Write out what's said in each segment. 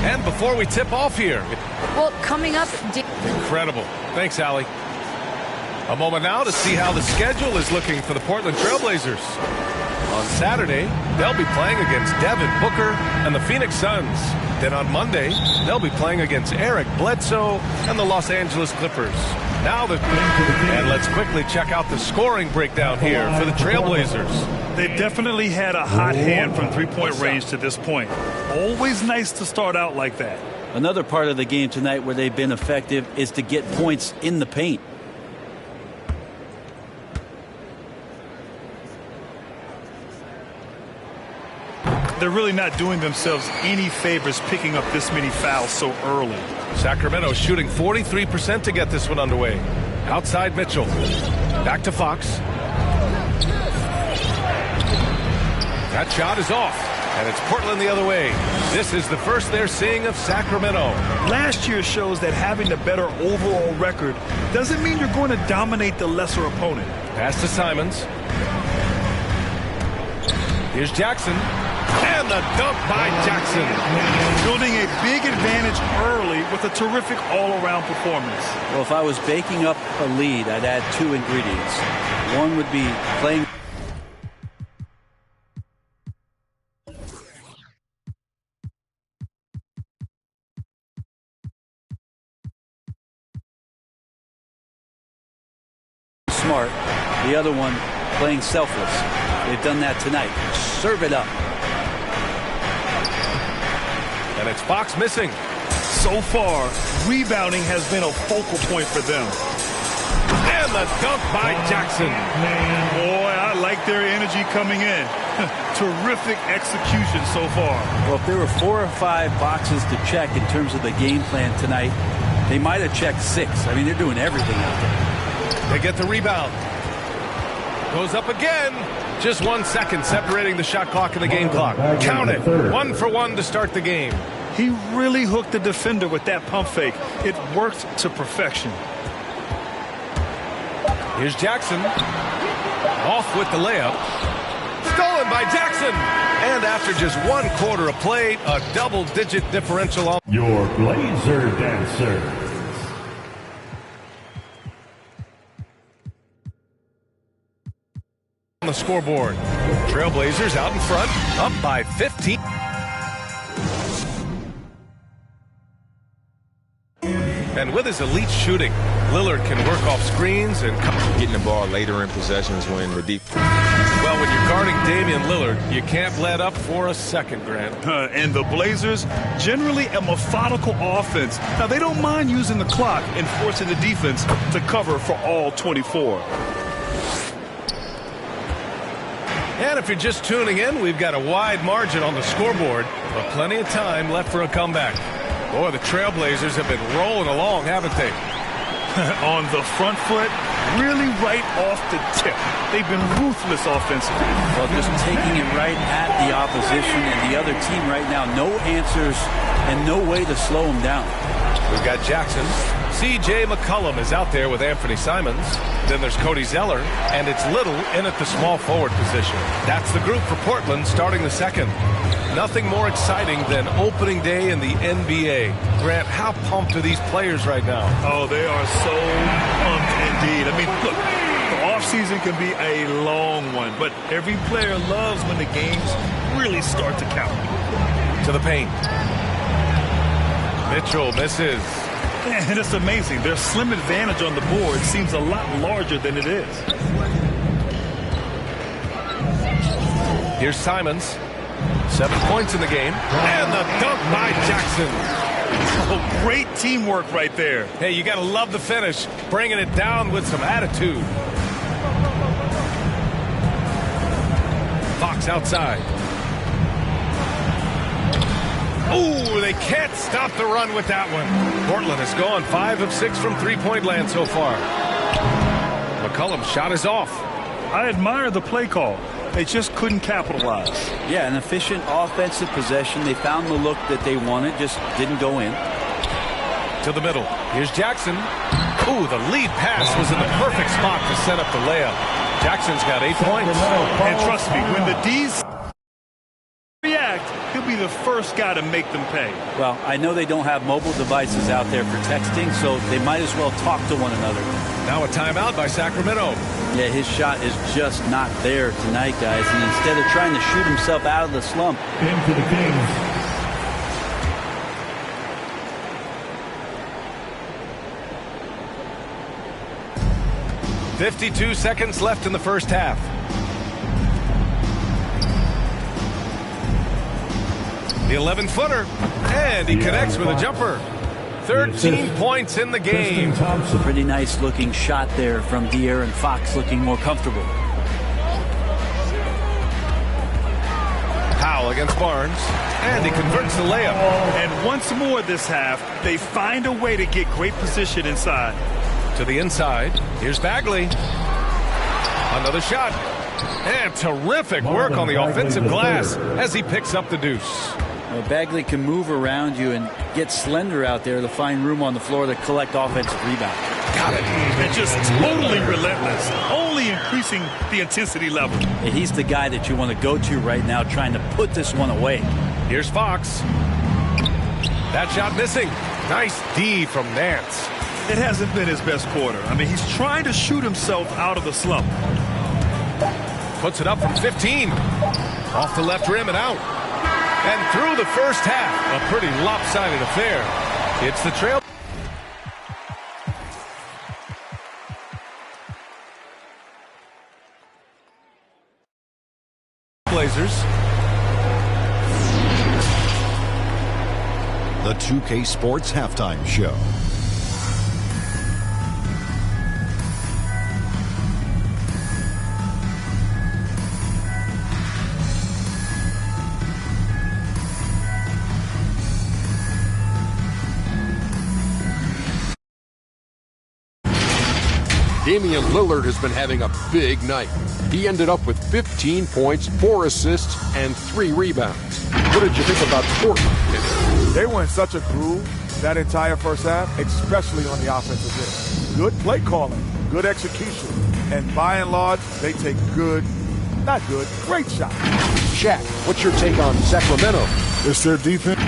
And before we tip off here. Well, coming up. Incredible. Thanks, Allie. A moment now to see how the schedule is looking for the Portland Trailblazers. On Saturday, they'll be playing against Devin Booker and the Phoenix Suns. Then on Monday, they'll be playing against Eric Bledsoe and the Los Angeles Clippers. And let's quickly check out the scoring breakdown here for the Trailblazers. They've definitely had a hot hand from three-point range to this point. Always nice to start out like that. Another part of the game tonight where they've been effective is to get points in the paint. They're really not doing themselves any favors picking up this many fouls so early. Sacramento shooting 43% to get this one underway. Outside Mitchell. Back to Fox. That shot is off. And it's Portland the other way. This is the first they're seeing of Sacramento. Last year shows that having a better overall record doesn't mean you're going to dominate the lesser opponent. Pass to Simons. Here's Jackson. And the dunk by Jackson. Building a big advantage early with a terrific all-around performance. Well, if I was baking up a lead, I'd add two ingredients. One would be playing. Smart. The other one, playing selfless. They've done that tonight. Serve it up. And it's Fox missing. So far, rebounding has been a focal point for them. And the dunk by Jackson. Boy, I like their energy coming in. Terrific execution so far. Well, if there were 4 or 5 boxes to check in terms of the game plan tonight, they might have checked 6. I mean, they're doing everything out there. They get the rebound. Goes up again. Just 1 second separating the shot clock and the game clock. Count it. 1 for 1 to start the game. He really hooked the defender with that pump fake. It worked to perfection. Here's Jackson. Off with the layup. Stolen by Jackson. And after just 1 quarter of play, a double-digit differential on your Blazer dancer. On the scoreboard. Trailblazers out in front, up by 15. And with his elite shooting, Lillard can work off screens and getting the ball later in possessions when the deep. Well, when you're guarding Damian Lillard, you can't let up for a second, Grant. And the Blazers, generally a methodical offense. Now, they don't mind using the clock and forcing the defense to cover for all 24. And if you're just tuning in, we've got a wide margin on the scoreboard, but plenty of time left for a comeback. Boy, the Trailblazers have been rolling along, haven't they? On the front foot, really right off the tip. They've been ruthless offensively. Well, just taking it right at the opposition and the other team right now. No answers and no way to slow them down. We've got Jackson. C.J. McCollum is out there with Anthony Simons. Then there's Cody Zeller, and it's Little in at the small forward position. That's the group for Portland starting the second. Nothing more exciting than opening day in the NBA. Grant, how pumped are these players right now? Oh, they are so pumped indeed. I mean, look, the offseason can be a long one, but every player loves when the games really start to count. To the paint. Mitchell misses. And it's amazing. Their slim advantage on the board seems a lot larger than it is. Here's Simons. 7 points in the game. And the dunk by Jackson. Oh, great teamwork right there. Hey, you got to love the finish. Bringing it down with some attitude. Fox outside. Oh, they can't stop the run with that one. Portland has gone 5 of 6 from three-point land so far. McCollum's shot is off. I admire the play call. They just couldn't capitalize. Yeah, an efficient offensive possession. They found the look that they wanted, just didn't go in. To the middle. Here's Jackson. Ooh, the lead pass was in the perfect spot to set up the layup. Jackson's got 8 points. And trust me, when the D's react, he'll be the first first guy to make them pay. Well, I know they don't have mobile devices out there for texting, so they might as well talk to one another. Now a timeout by Sacramento. Yeah, his shot is just not there tonight, guys. And instead of trying to shoot himself out of the slump. Into the Kings. .52 seconds left in the first half. The 11-footer, and he connects with a jumper. 13 points in the game. Pretty nice looking shot there from De'Aaron Fox, looking more comfortable. Powell against Barnes, and he converts the layup. And once more this half, they find a way to get great position inside. To the inside, here's Bagley. Another shot. And terrific work on the offensive glass as he picks up the deuce. Well, Bagley can move around you and get slender out there to find room on the floor to collect offensive rebound. Got it. And just totally relentless, only increasing the intensity level. And he's the guy that you want to go to right now, trying to put this one away. Here's Fox. That shot missing. Nice D from Nance. It hasn't been his best quarter. I mean, he's trying to shoot himself out of the slump. Puts it up from 15. Off the left rim and out. And through the first half, a pretty lopsided affair. It's the trail. Blazers. The 2K Sports Halftime Show. Damian Lillard has been having a big night. He ended up with 15 points, 4 assists, and 3 rebounds. What did you think about Portland? They were in such a groove that entire first half, especially on the offensive end. Good play calling, good execution, and by and large, they take great shots. Shaq, what's your take on Sacramento? It's their defense.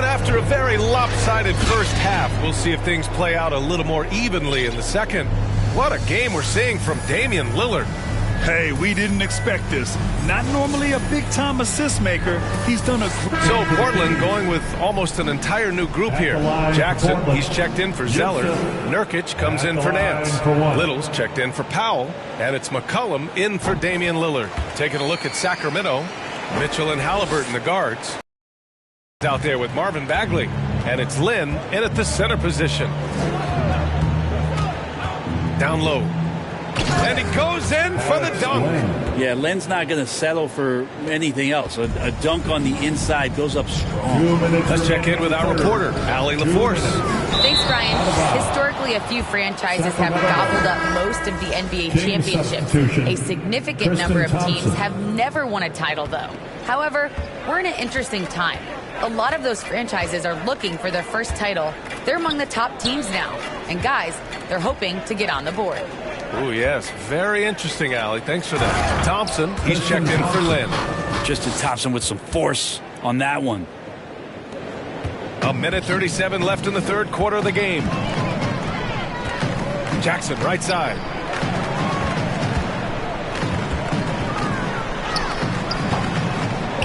After a very lopsided first half, we'll see if things play out a little more evenly in the second. What a game we're seeing from Damian Lillard. Hey, we didn't expect this. Not normally a big-time assist maker. He's done a great So Portland going with almost an entire new group here. Jackson, he's checked in for Zeller. Nurkic comes in for Nance. Little's checked in for Powell. And it's McCollum in for Damian Lillard. Taking a look at Sacramento. Mitchell and Halliburton, the guards. Out there with Marvin Bagley, and it's Lynn in at the center position. Down low, and he goes in for the dunk. Yeah, Lynn's not going to settle for anything else. A dunk on the inside goes up strong. Let's check in with our reporter, Allie LaForce. Thanks, Brian. Historically, a few franchises have gobbled up most of the NBA championships. A significant number of teams have never won a title, though. However, we're in an interesting time. A lot of those franchises are looking for their first title. They're among the top teams now. And guys, they're hoping to get on the board. Oh, yes. Very interesting, Allie. Thanks for that. Thompson, he's checked in for Lynn. Justin Thompson with some force on that one. A minute 37 left in the third quarter of the game. Jackson, right side.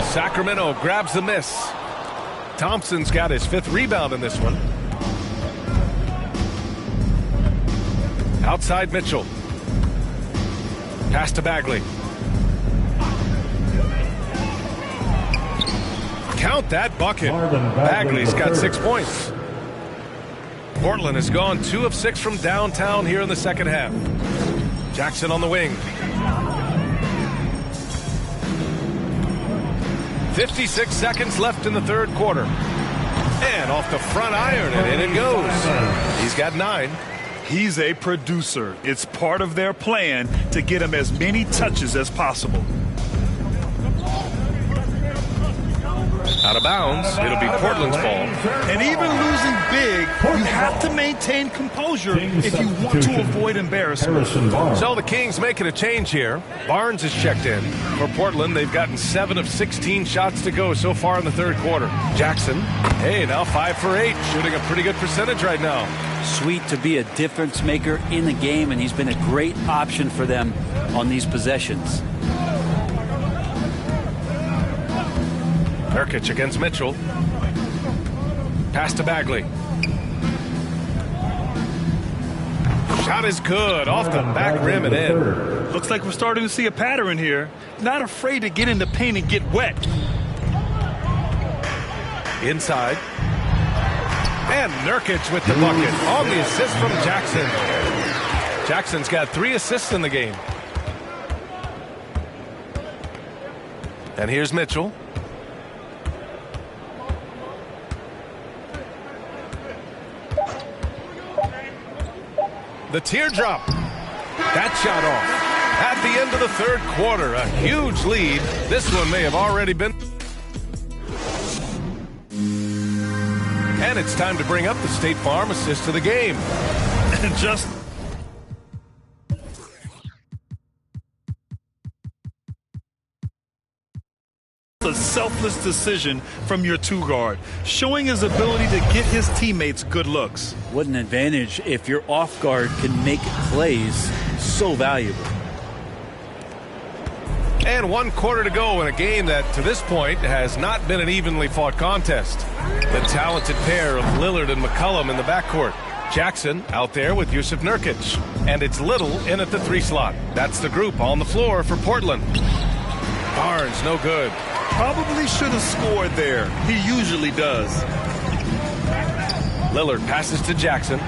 Sacramento grabs the miss. Thompson's got his 5th rebound in this one. Outside Mitchell. Pass to Bagley. Count that bucket. Bagley's got 6 points. Portland has gone 2 of 6 from downtown here in the second half. Jackson on the wing. 56 seconds left in the third quarter. And off the front iron, and in it goes. He's got 9. He's a producer. It's part of their plan to get him as many touches as possible. Out of bounds. It'll be Portland's ball. And even losing big, you have to maintain composure if you want to avoid embarrassment. So the Kings making a change here. Barnes is checked in. For Portland, they've gotten 7 of 16 shots to go so far in the third quarter. Jackson, hey, now 5 for 8, shooting a pretty good percentage right now. Sweet to be a difference maker in the game, and he's been a great option for them on these possessions. Nurkic against Mitchell. Pass to Bagley. Shot is good. Off the back rim and in. Looks like we're starting to see a pattern here. Not afraid to get in the paint and get wet. Inside. And Nurkic with the bucket on the assist from Jackson. Jackson's got 3 assists in the game. And here's Mitchell. The teardrop. That shot off. At the end of the third quarter, a huge lead. This one may have already been. And it's time to bring up the State Farm assist of the game. And just a selfless decision from your 2 guard, showing his ability to get his teammates good looks. What an advantage if your off guard can make plays so valuable. And 1 quarter to go in a game that, to this point, has not been an evenly fought contest. The talented pair of Lillard and McCollum in the backcourt. Jackson out there with Yusuf Nurkic. And it's Little in at the 3 slot. That's the group on the floor for Portland. Barnes, no good. Probably should have scored there. He usually does. Lillard passes to Jackson.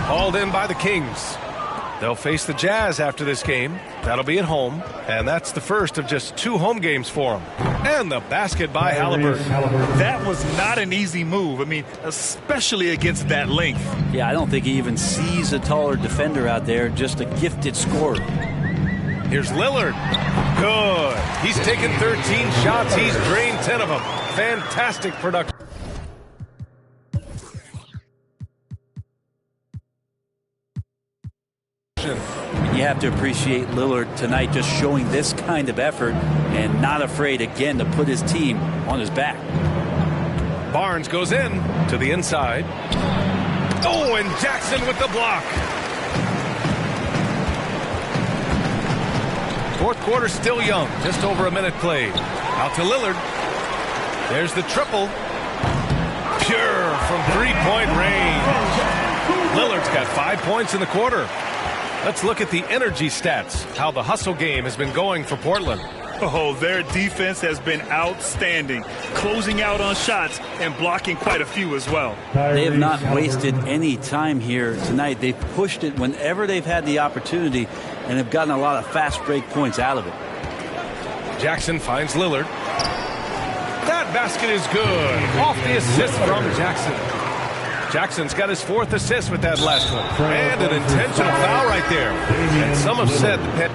Hauled in by the Kings. They'll face the Jazz after this game. That'll be at home, and that's the first of just 2 home games for them. And the basket by Halliburton. That was not an easy move. I mean, especially against that length. Yeah, I don't think he even sees a taller defender out there, just a gifted scorer. Here's Lillard. Good. He's taken 13 shots. He's drained 10 of them. Fantastic production. You have to appreciate Lillard tonight just showing this kind of effort and not afraid again to put his team on his back. Barnes goes in to the inside. Oh, and Jackson with the block. Fourth quarter still young. Just over a minute played. Out to Lillard. There's the triple. Pure from 3-point range. Lillard's got 5 points in the quarter. Let's look at the energy stats, how the hustle game has been going for Portland. Oh, their defense has been outstanding, closing out on shots and blocking quite a few as well. They have not wasted any time here tonight. They've pushed it whenever they've had the opportunity and have gotten a lot of fast break points out of it. Jackson finds Lillard. That basket is good. Off the assist from Jackson. Jackson's got his 4th assist with that last one. And an intentional foul right there. And some have said that.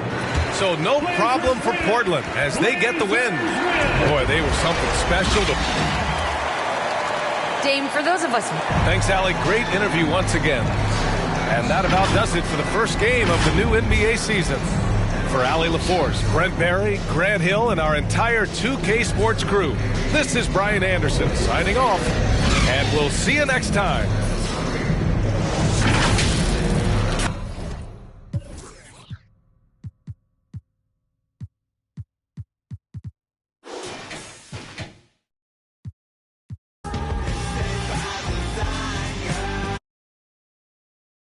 So no problem for Portland as they get the win. Boy, they were something special to. Dame, for those of us. Thanks, Allie. Great interview once again. And that about does it for the first game of the new NBA season. For Allie LaForce, Brent Barry, Grant Hill, and our entire 2K Sports crew, this is Brian Anderson signing off. And we'll see you next time.